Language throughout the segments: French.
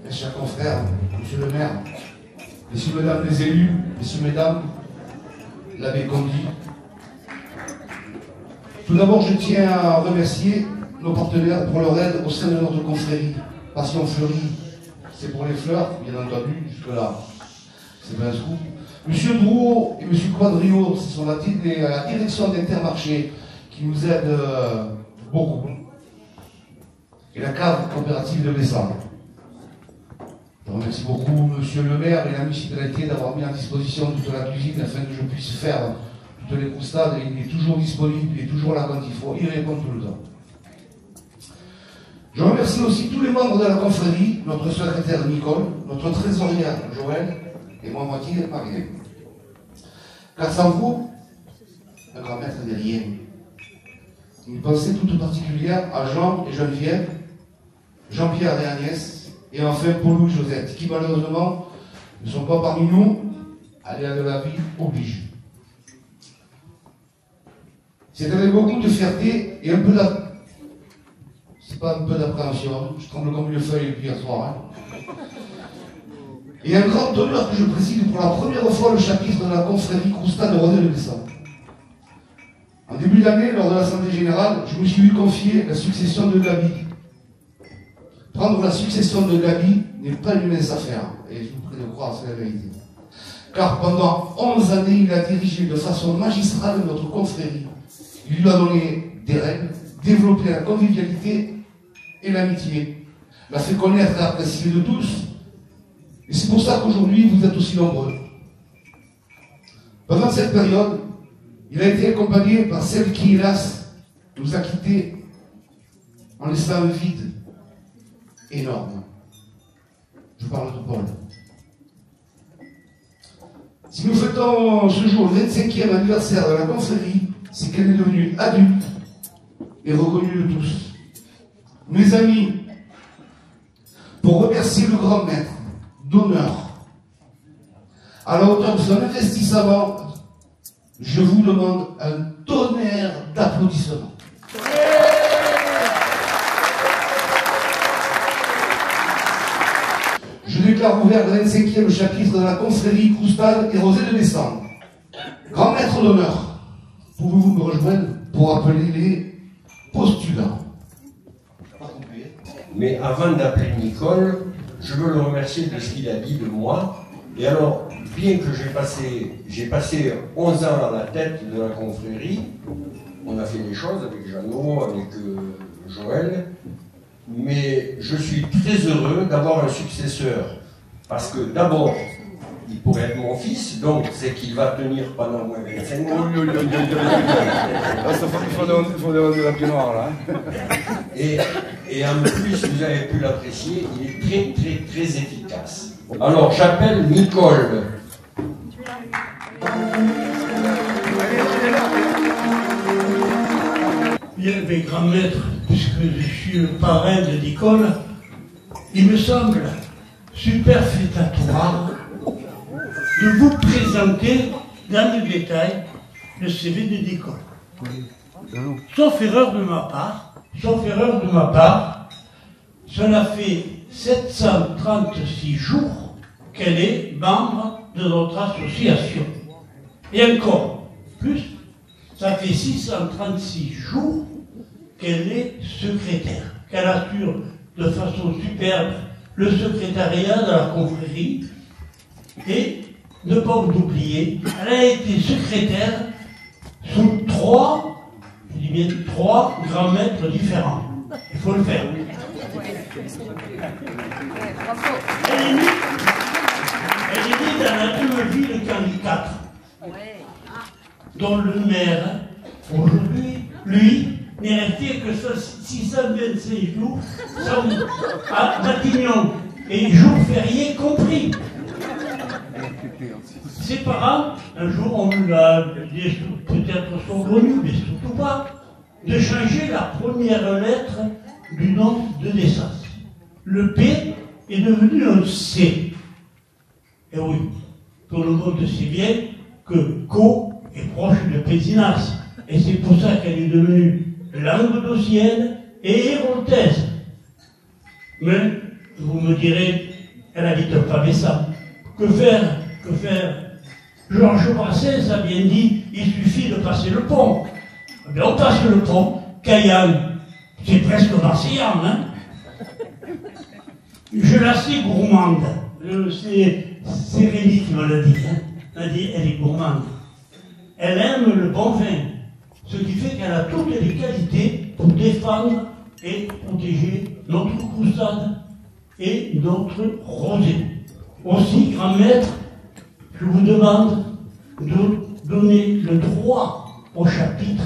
mes chers confrères, monsieur le maire, messieurs, mesdames les élus, messieurs, mesdames, l'abbé Condy. Tout d'abord, je tiens à remercier nos partenaires pour leur aide au sein de notre confrérie. Passion Fleurie, c'est pour les fleurs, bien entendu, jusque-là, c'est pas un scoop. Monsieur Drouot et monsieur Quadrio, ce sont la direction d'Intermarché qui nous aident beaucoup. Et la cave coopérative de Bessan. Je remercie beaucoup monsieur le maire et la municipalité d'avoir mis à disposition toute la cuisine afin que je puisse faire toutes les croustades. Il est toujours disponible, il est toujours là quand il faut, il répond tout le temps. Je remercie aussi tous les membres de la confrérie, notre secrétaire Nicole, notre trésorière Joël et moi moitié Marie. Car sans vous, un grand maître n'est rien. Une pensée toute particulière à Jean et Geneviève, Jean-Pierre et Agnès, et enfin Paul et Josette, qui malheureusement ne sont pas parmi nous, aléas de la vie oblige. C'est avec beaucoup de fierté et un peu d'appréhension. C'est pas un peu d'appréhension, je tremble comme une feuille depuis hier soir. Hein. Et un grand honneur que je préside pour la première fois le chapitre de la confrérie Croustade de Rodez-le-Bessan. En début d'année, lors de l'Assemblée Générale, je me suis vu confier la succession de Gabi. Prendre la succession de Gabi n'est pas une mince affaire, et je vous prie de croire, c'est la vérité. Car pendant 11 années, il a dirigé de façon magistrale notre confrérie. Il lui a donné des règles, développé la convivialité et l'amitié, l'a fait connaître et apprécier de tous. Et c'est pour ça qu'aujourd'hui, vous êtes aussi nombreux. Pendant cette période, il a été accompagné par celle qui, hélas, nous a quittés en laissant un vide énorme. Je parle de Paul. Si nous fêtons ce jour le 25e anniversaire de la confrérie, c'est qu'elle est devenue adulte et reconnue de tous. Mes amis, pour remercier le grand maître d'honneur à la hauteur de son investissement, je vous demande un tonnerre d'applaudissements. Je déclare ouvert le 25e chapitre de la confrérie Croustade et Rodez-le-Bessan. Grand maître d'honneur, pouvez-vous me rejoindre pour appeler les postulants? Mais avant d'appeler Nicole, je veux le remercier de ce qu'il a dit de moi. Et alors, bien que j'ai passé 11 ans à la tête de la confrérie, on a fait des choses avec Jeannot, avec Joël, mais je suis très heureux d'avoir un successeur. Parce que d'abord, il pourrait être mon fils, donc c'est qu'il va tenir pendant moins 25 ans. Il faut demander la pied noir là. Et en plus, vous avez pu l'apprécier, il est très très très efficace. Alors j'appelle Nicole. Bien, mes grands maîtres, puisque je suis le parrain de Nicole, il me semble superfétatoire de vous présenter dans le détail le CV de Nicole. Sauf erreur de ma part, cela fait 736 jours qu'elle est membre de notre association. Et encore plus, ça fait 636 jours qu'elle est secrétaire, qu'elle assure de façon superbe le secrétariat de la confrérie. Et ne pas oublier, elle a été secrétaire sous trois grands maîtres différents. Il faut le faire. Elle est née dans la même ville qu'Henri IV, dont le maire, aujourd'hui, lui, n'est resté que 625 jours à Matignon, et jours fériés compris. Ses parents, un jour, on lui a dit, peut-être sont connus, mais surtout pas, de changer la première lettre du nom de naissance. Le P est devenu un C. Et oui, tout le monde sait bien que Co est proche de Pézinas. Et c'est pour ça qu'elle est devenue languedocienne et hérontaise. Mais, vous me direz, Elle habite pas Bessin. Que faire? Que faire? Georges Brassens a bien dit, il suffit de passer le pont. Eh bien, on passe le pont, Cayenne, c'est presque marseillan, hein? Je la sais gourmande. C'est Rémi qui me l'a dit, hein? Elle a dit, elle est gourmande. Elle aime le bon vin, ce qui fait qu'elle a toutes les qualités pour défendre et protéger notre croustade et notre rosé. Aussi, grand maître, je vous demande de donner le droit au chapitre,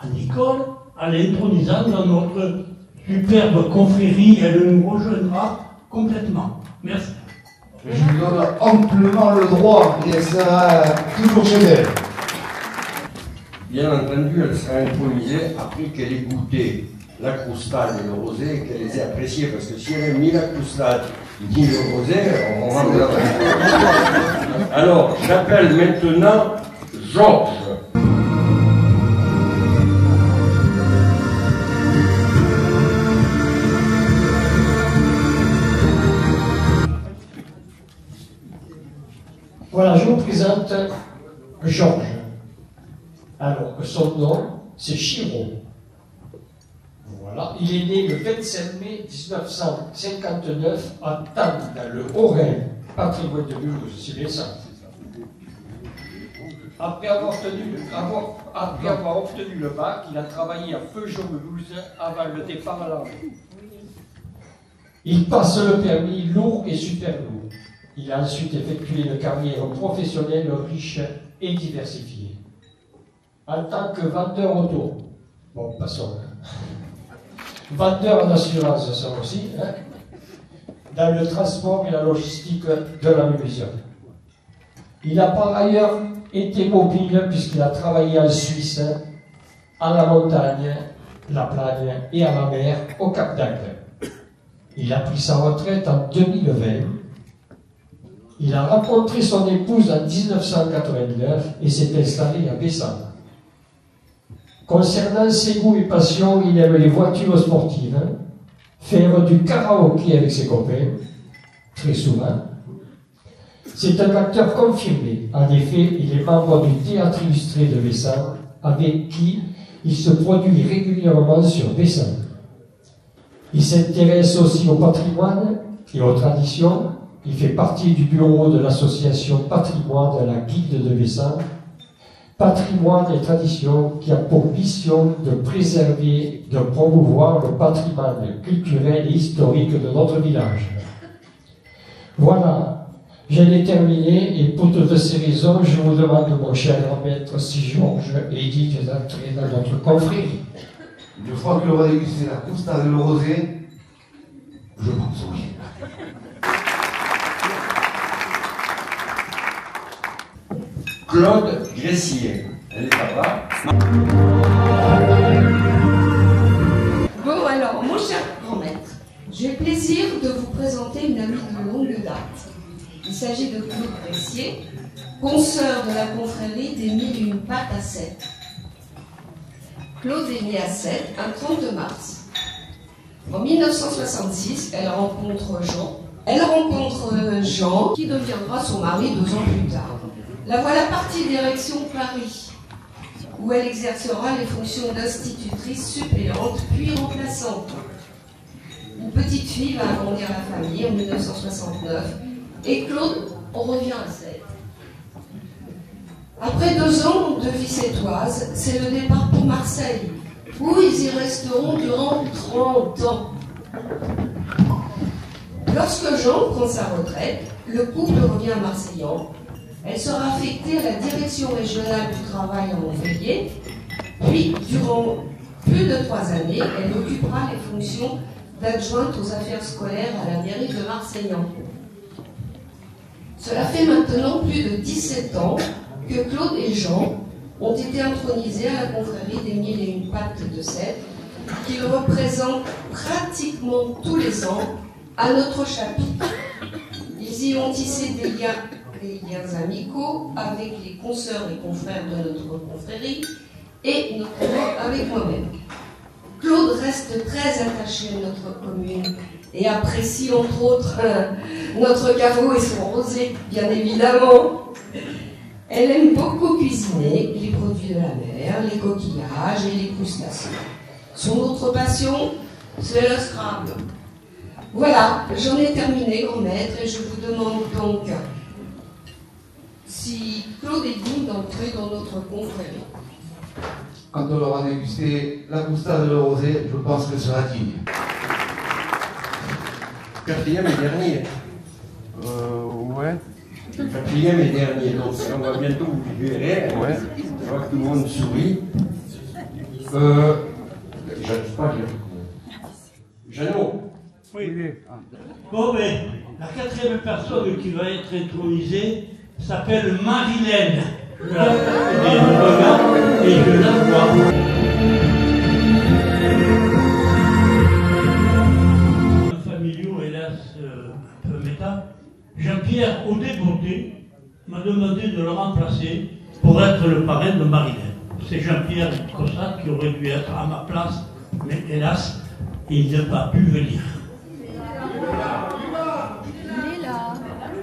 à Nicole, à l'intronisant dans notre superbe confrérie. Elle nous rejoindra complètement. Merci. Je lui donne amplement le droit, et elle sera toujours chez elle. Bien entendu, elle sera intronisée après qu'elle ait goûté la croustade et le rosé et qu'elle les ait appréciés. Parce que si elle aime ni la croustade ni le rosé, on rentre là. Alors, j'appelle maintenant Georges. Voilà, je vous présente Georges. Alors, son nom, c'est Chiraud. Voilà, il est né le 25 mai 1959 à Tarbes, dans le Haut-Rhin, pas très loin de Mulhouse, c'est bien ça. Après avoir obtenu le bac, il a travaillé à Peugeot-Mulhouse avant le départ à l'armée. Il passe le permis lourd et super lourd. Il a ensuite effectué une carrière professionnelle riche et diversifiée. En tant que vendeur auto, bon, passons. Vendeur d'assurance, ça aussi, hein, dans le transport et la logistique de la manumission. Il a par ailleurs été mobile puisqu'il a travaillé en Suisse, à la montagne, la plagne et à la mer, au Cap d'Agde. Il a pris sa retraite en 2020. Il a rencontré son épouse en 1989 et s'est installé à Bessan. Concernant ses goûts et passions, il aime les voitures sportives, faire du karaoké avec ses copains, très souvent. C'est un acteur confirmé. En effet, il est membre du Théâtre illustré de Bessan, avec qui il se produit régulièrement sur Bessan. Il s'intéresse aussi au patrimoine et aux traditions. Il fait partie du bureau de l'association Patrimoine de la Guilde de Bessan. Patrimoine et tradition qui a pour mission de préserver, de promouvoir le patrimoine culturel et historique de notre village. Voilà, j'en ai terminé et pour toutes ces raisons, je vous demande, mon cher maître, si Georges est digne d'entrer dans notre confrérie. Une fois que l'on va déguster la croustade et le rosé, je pense oui. Claude Gressier. Elle est par là. Bon alors, mon cher grand maître, j'ai le plaisir de vous présenter une amie de longue date. Il s'agit de Claude Gressier, consoeur de la confrérie des 1001 pâtes à 7. Claude est née à 7, un 30 mars. En 1966, elle rencontre Jean, qui deviendra son mari 2 ans plus tard. La voilà partie direction Paris, où elle exercera les fonctions d'institutrice suppléante puis remplaçante. Une petite fille va agrandir la famille en 1969 et Claude, on revient à 7. Après 2 ans de vie sétoise, c'est le départ pour Marseille, où ils y resteront durant 30 ans. Lorsque Jean prend sa retraite, le couple revient à Marseillan. Elle sera affectée à la direction régionale du travail à Montpellier, puis durant plus de 3 années, elle occupera les fonctions d'adjointe aux affaires scolaires à la mairie de Marseillan. Cela fait maintenant plus de 17 ans que Claude et Jean ont été intronisés à la confrérie des 1001 pâtes de 7, qu'ils représentent pratiquement tous les ans à notre chapitre. Ils y ont tissé des liens amicaux avec les consoeurs et confrères de notre confrérie et notamment avec moi-même. Claude reste très attaché à notre commune et apprécie entre autres notre caveau et son rosé, bien évidemment. Elle aime beaucoup cuisiner les produits de la mer, les coquillages et les crustacés. Son autre passion, c'est le Scrabble. Voilà, j'en ai terminé, grand maître, et je vous demande donc si Claude est digne d'entrer dans notre confrérie. Quand on aura dégusté la croustade de le rosé, je pense qu'elle sera digne. Quatrième et dernier. Ouais. Quatrième et dernier. Donc, on va bientôt vous libérer. Ouais. Je vois que tout le monde sourit. J'arrive pas à dire. Jeannot. Oui. Bon, mais la quatrième personne qui va être intronisée s'appelle Marilène. Je la regarde et je la vois. Familiaux, hélas, un peu méta. Jean-Pierre Audet-Beauté m'a demandé de le remplacer pour être le parrain de Marilène. C'est Jean-Pierre Cossat qui aurait dû être à ma place, mais hélas, il n'a pas pu venir.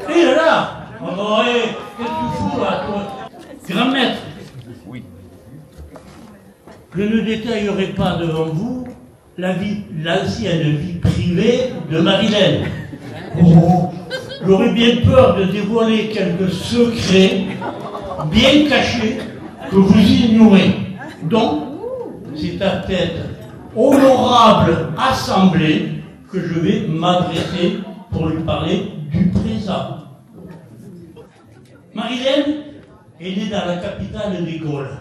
Il est là. Oh, bon, hey, qu'est-ce que tu fous là, toi? Grand maître. Oui. Je ne détaillerai pas devant vous l'ancienne vie privée de Marilène. Oh, j'aurais bien peur de dévoiler quelques secrets bien cachés que vous ignorez. Donc, c'est à tête honorable assemblée que je vais m'adresser pour lui parler du présent. Marilène est née dans la capitale des Gaules.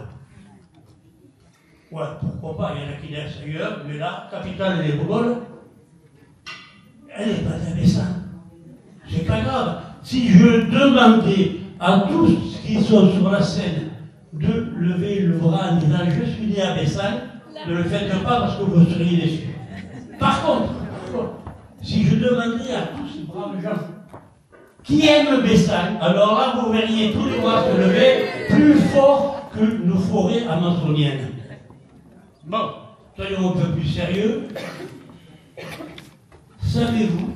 Ouais, pourquoi pas, il y en a qui naissent ailleurs, mais la capitale des Gaules, elle n'est pas d'Abessin. C'est pas grave. Si je demandais à tous qui sont sur la scène de lever le bras en disant je suis né à Bessagne, ne le faites pas parce que vous seriez déçus. Par contre, si je demandais à tous ces braves gens qui aiment Bessagne, alors là vous verriez tous les bras se lever plus fort que nos forêts amazoniennes. Bon, soyons un peu plus sérieux. Savez-vous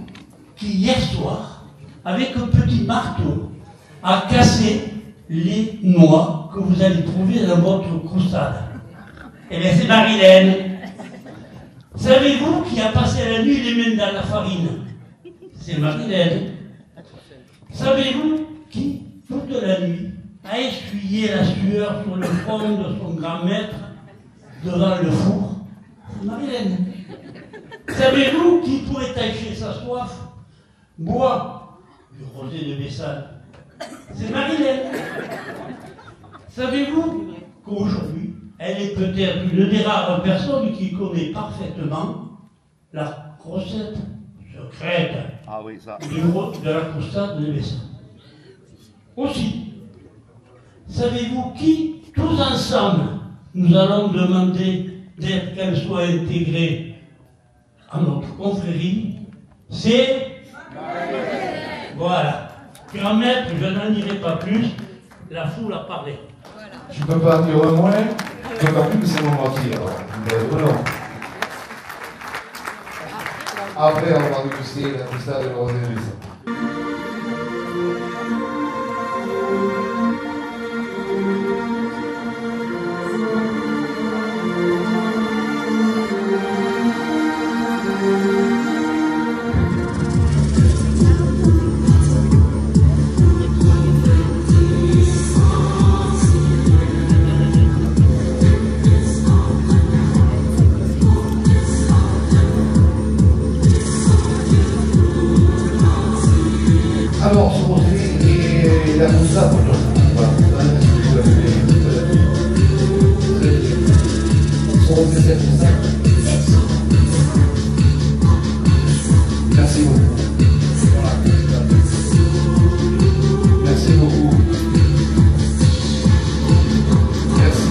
qui hier soir, avec un petit marteau, a cassé les noix que vous allez trouver dans votre croustade? Eh bien, c'est Marilène. Savez-vous qui a passé la nuit les mains dans la farine? C'est Marilène. Savez-vous qui, toute la nuit, a essuyé la sueur sur le front de son grand maître devant le four? C'est Marilène. Savez-vous qui, pour étancher sa soif, boit du rosé de Bessagne? C'est Marilène. Savez-vous qu'aujourd'hui, elle est peut-être une des rares personnes qui connaît parfaitement la recette secrète de la croustade de Bessagne. Aussi, savez-vous qui, tous ensemble, nous allons demander qu'elle soit intégrée à notre confrérie? C'est voilà. Grand maître, je n'en dirai pas plus, la foule a parlé. Je ne peux pas dire moins, je ne peux pas plus que c'est mon mentir. Voilà. Après, on va déguster la croustade de le rosé de Bessagne. Alors, ce rosé et la croustade, voilà. Ce rosé, cette croustade. Merci beaucoup. Merci beaucoup. Merci.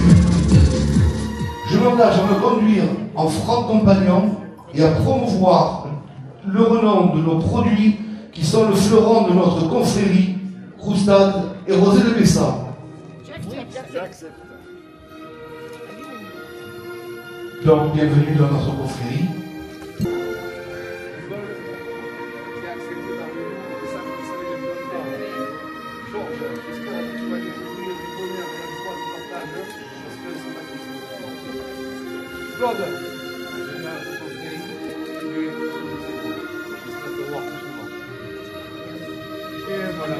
Je m'engage à me conduire en franc compagnon et à promouvoir le renom de nos produits qui sont le fleuron de notre confrérie, croustade et rosé de Bessagne. J'accepte. Donc, bienvenue dans notre confrérie. Claude. Et voilà.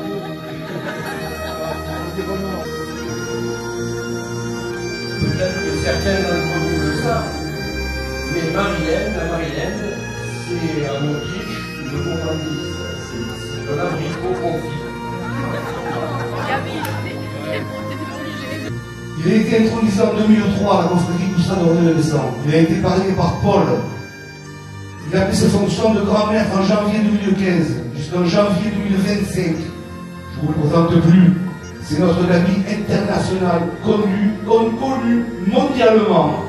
Peut-être que certains d'entre vous le savent, mais la Marilène, c'est en Autriche le gourmandise, c'est de l'abricot confit. Il a été intronisé en 2003 à la confrérie du Stade de Bessan. Il a été parrainé par Paul. Il a pris ses fonctions de grand maître en janvier 2015 jusqu'en janvier 2025. Je ne vous le présente plus. C'est notre ami international, connu mondialement.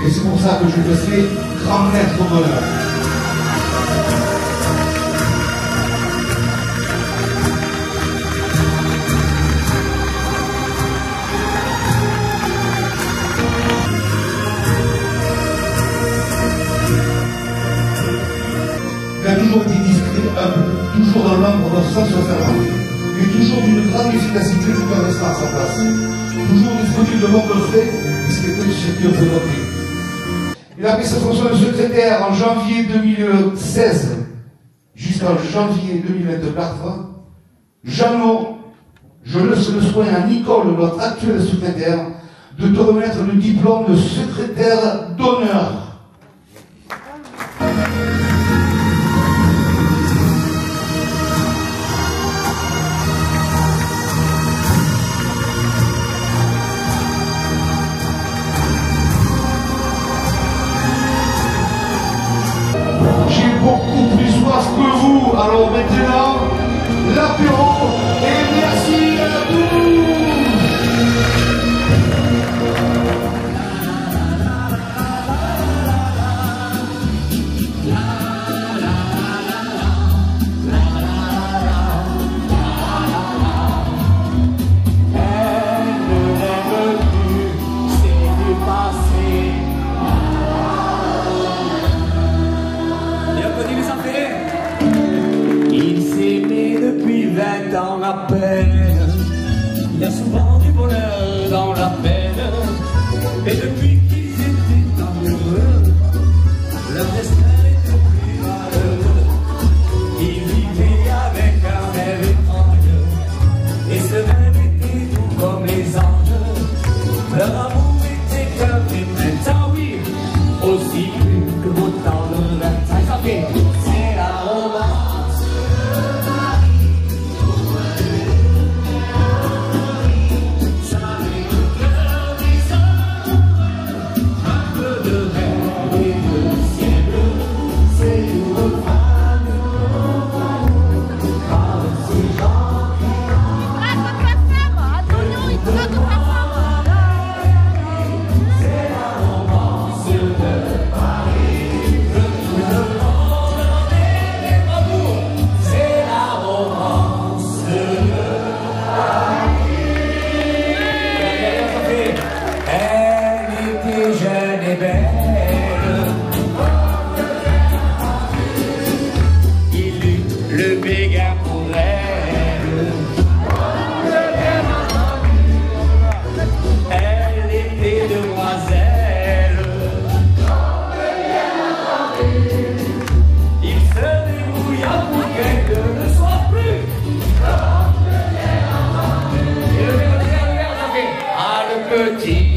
Et c'est pour ça que je le fais grand maître d'honneur. Il a toujours été discret, humble, toujours dans l'ombre sans se faire remarquer, mais toujours d'une grande efficacité tout en restant à sa place. Toujours disponible devant le fait, et c'était que ce qui peut noter. Il a pris sa fonction de secrétaire en janvier 2016 jusqu'en janvier 2024. Jeannot, je laisse le soin à Nicole, notre actuelle secrétaire, de te remettre le diplôme de secrétaire d'honneur. J'ai beaucoup plus soif que vous, alors maintenant, l'apéro, et merci à tous. Dans la peine, il y a souvent du bonheur dans la peine, et depuis qu'ils étaient amoureux, leur destin était plus malheureux. Ils vivaient avec un rêve étrange, et ce rêve était tout comme les anges. Leur amour était qu'un vrai printemps, oui, aussi pur que beau temps de 25 ans. C'est la romance. Petit